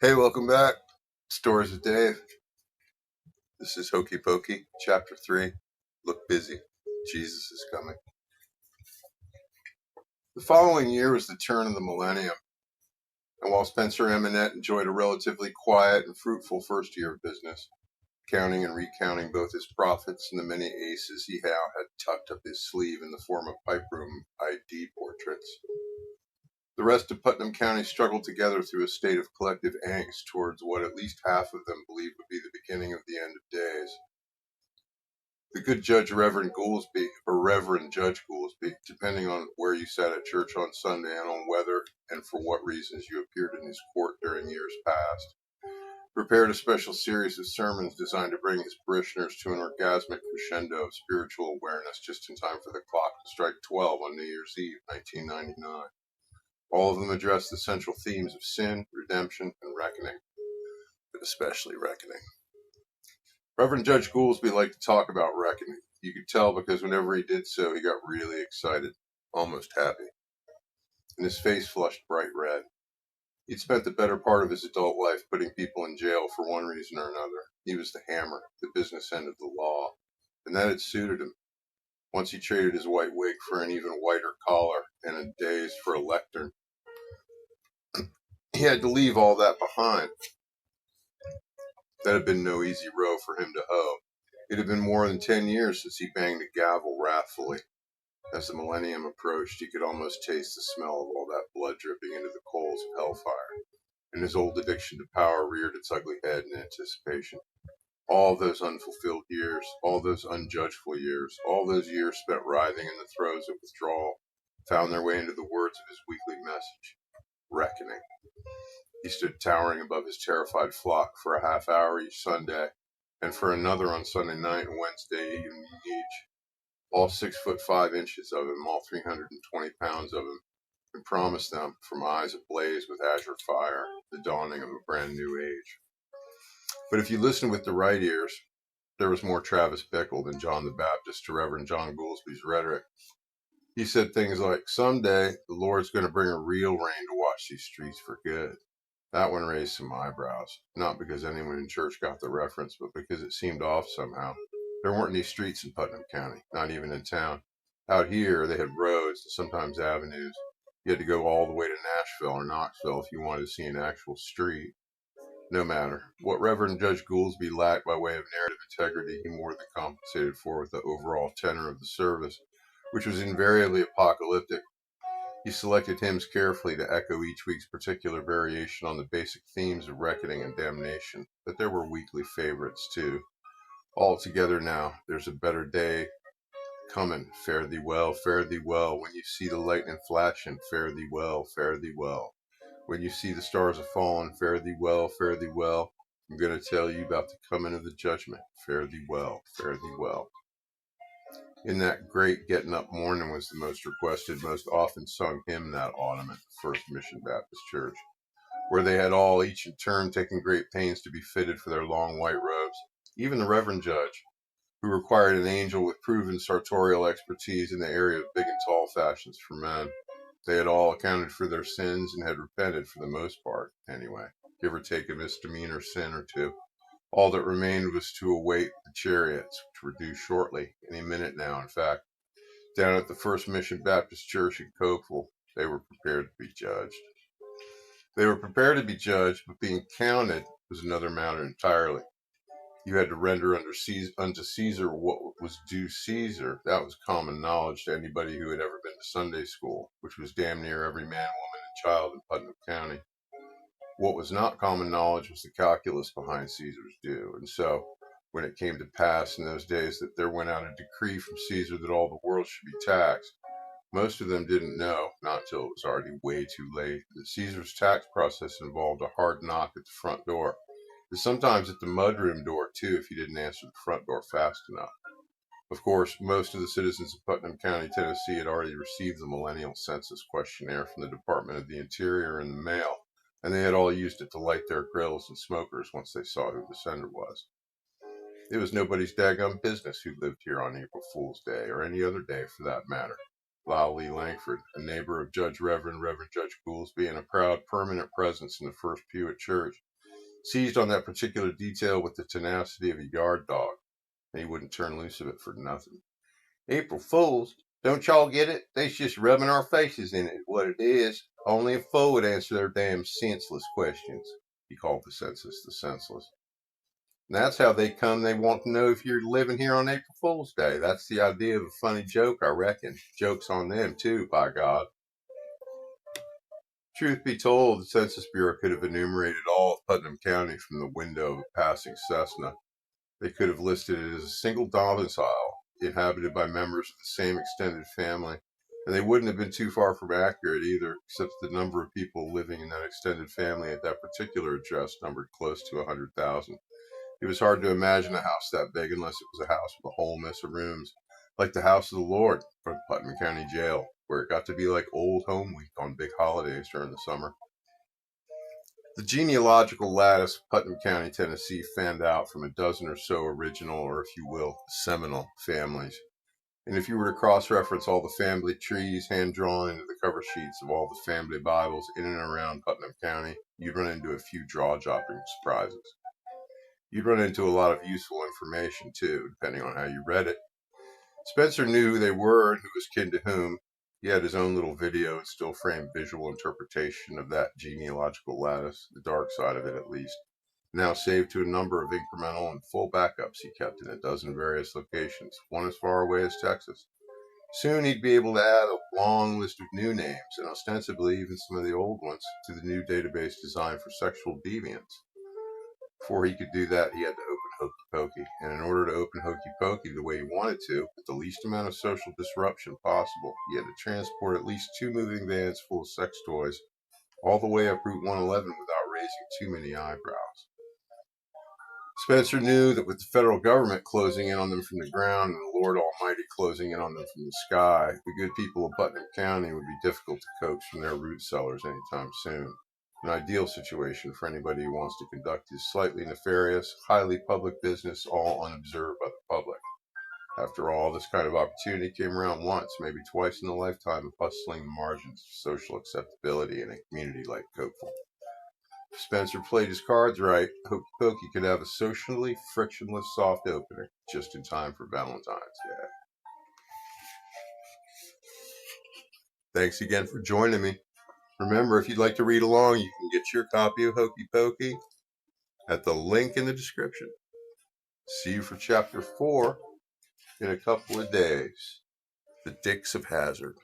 Hey, welcome back. Stories with Dave. This is Hokey Pokey, Chapter 3. Look busy. Jesus is coming. The following year was the turn of the millennium, and while Spencer Eminette enjoyed a relatively quiet and fruitful first year of business, counting and recounting both his profits and the many aces he now had tucked up his sleeve in the form of pipe room ID portraits, the rest of Putnam County struggled together through a state of collective angst towards what at least half of them believed would be the beginning of the end of days. The good Judge Reverend Goolsby, or Reverend Judge Goolsby, depending on where you sat at church on Sunday and on whether and for what reasons you appeared in his court during years past, prepared a special series of sermons designed to bring his parishioners to an orgasmic crescendo of spiritual awareness just in time for the clock to strike 12 on New Year's Eve, 1999. All of them addressed the central themes of sin, redemption, and reckoning, but especially reckoning. Reverend Judge Goolsby liked to talk about reckoning. You could tell because whenever he did so, he got really excited, almost happy, and his face flushed bright red. He'd spent the better part of his adult life putting people in jail for one reason or another. He was the hammer, the business end of the law, and that had suited him. Once he traded his white wig for an even whiter collar and a daze for a lectern, he had to leave all that behind. That had been no easy row for him to hoe. It had been more than 10 years since he banged the gavel wrathfully. As the millennium approached, he could almost taste the smell of all that blood dripping into the coals of hellfire, and his old addiction to power reared its ugly head in anticipation. All those unfulfilled years, all those unjudgeful years, all those years spent writhing in the throes of withdrawal, found their way into the words of his weekly message: reckoning. He stood towering above his terrified flock for a half hour each Sunday, and for another on Sunday night and Wednesday evening each. All 6'5" of him, all 320 pounds of him, and promised them, from eyes ablaze with azure fire, the dawning of a brand new age. But if you listened with the right ears, there was more Travis Bickle than John the Baptist to Reverend John Goolsby's rhetoric. He said things like, someday the Lord's going to bring a real rain to wash these streets for good. That one raised some eyebrows, not because anyone in church got the reference, but because it seemed off somehow. There weren't any streets in Putnam County, not even in town. Out here, they had roads, sometimes avenues. You had to go all the way to Nashville or Knoxville if you wanted to see an actual street. No matter. What Reverend Judge Goolsby lacked by way of narrative integrity, he more than compensated for with the overall tenor of the service, which was invariably apocalyptic. He selected hymns carefully to echo each week's particular variation on the basic themes of reckoning and damnation, but there were weekly favorites too. Altogether now, there's a better day coming. Fare thee well, when you see the lightning flashing, fare thee well, fare thee well. When you see the stars a falling, fare thee well, fare thee well. I'm going to tell you about the coming of the judgment. Fare thee well, fare thee well. In that great getting up morning was the most requested, most often sung hymn that autumn at the First Mission Baptist Church, where they had all, each in turn, taken great pains to be fitted for their long white robes. Even the Reverend Judge, who required an angel with proven sartorial expertise in the area of big and tall fashions for men. They had all accounted for their sins and had repented for the most part, anyway, give or take a misdemeanor sin or two. All that remained was to await the chariots, which were due shortly, any minute now, in fact. Down at the First Mission Baptist Church in Cokeville, they were prepared to be judged. They were prepared to be judged, but being counted was another matter entirely. You had to render unto Caesar what was due Caesar. That was common knowledge to anybody who had ever been to Sunday school, which was damn near every man, woman, and child in Putnam County. What was not common knowledge was the calculus behind Caesar's due. And so, when it came to pass in those days that there went out a decree from Caesar that all the world should be taxed, most of them didn't know, not till it was already way too late, that Caesar's tax process involved a hard knock at the front door. And sometimes at the mudroom door, too, if you didn't answer the front door fast enough. Of course, most of the citizens of Putnam County, Tennessee had already received the millennial census questionnaire from the Department of the Interior in the mail, and they had all used it to light their grills and smokers once they saw who the sender was. It was nobody's daggum business who lived here on April Fool's Day, or any other day for that matter. Lyle Lee Langford, a neighbor of Reverend Judge Goolsby, and a proud permanent presence in the first pew at church, seized on that particular detail with the tenacity of a yard dog, and he wouldn't turn loose of it for nothing. April Fools? Don't y'all get it? They's just rubbing our faces in it, what it is. Only a fool would answer their damn senseless questions. He called the census the senseless. And that's how they come. They want to know if you're living here on April Fool's Day. That's the idea of a funny joke, I reckon. Joke's on them, too, by God. Truth be told, the Census Bureau could have enumerated all of Putnam County from the window of a passing Cessna. They could have listed it as a single domicile, inhabited by members of the same extended family, and they wouldn't have been too far from accurate either, except the number of people living in that extended family at that particular address numbered close to 100,000. It was hard to imagine a house that big unless it was a house with a whole mess of rooms, like the House of the Lord from Putnam County Jail, where it got to be like old home week on big holidays during the summer. The genealogical lattice of Putnam County, Tennessee fanned out from a dozen or so original, or if you will, seminal families. And if you were to cross-reference all the family trees hand-drawn into the cover sheets of all the family Bibles in and around Putnam County, you'd run into a few jaw-dropping surprises. You'd run into a lot of useful information, too, depending on how you read it. Spencer knew who they were and who was kin to whom. He had his own little video and still framed visual interpretation of that genealogical lattice, the dark side of it at least, now saved to a number of incremental and full backups he kept in a dozen various locations, one as far away as Texas. Soon he'd be able to add a long list of new names, and ostensibly even some of the old ones, to the new database designed for sexual deviants. Before he could do that, he had to open Hokey Pokey, and in order to open Hokey Pokey the way he wanted to, with the least amount of social disruption possible, he had to transport at least 2 moving vans full of sex toys all the way up Route 111 without raising too many eyebrows. Spencer knew that with the federal government closing in on them from the ground and the Lord Almighty closing in on them from the sky, the good people of Putnam County would be difficult to coax from their root cellars anytime soon. An ideal situation for anybody who wants to conduct his slightly nefarious, highly public business all unobserved by the public. After all, this kind of opportunity came around once, maybe twice in a lifetime of hustling the margins of social acceptability in a community like Cokeville. If Spencer played his cards right, Hokey Pokey could have a socially frictionless soft opening just in time for Valentine's Day. Thanks again for joining me. Remember, if you'd like to read along, you can get your copy of Hokey Pokey at the link in the description. See you for Chapter 4 in a couple of days. The Dicks of Hazard.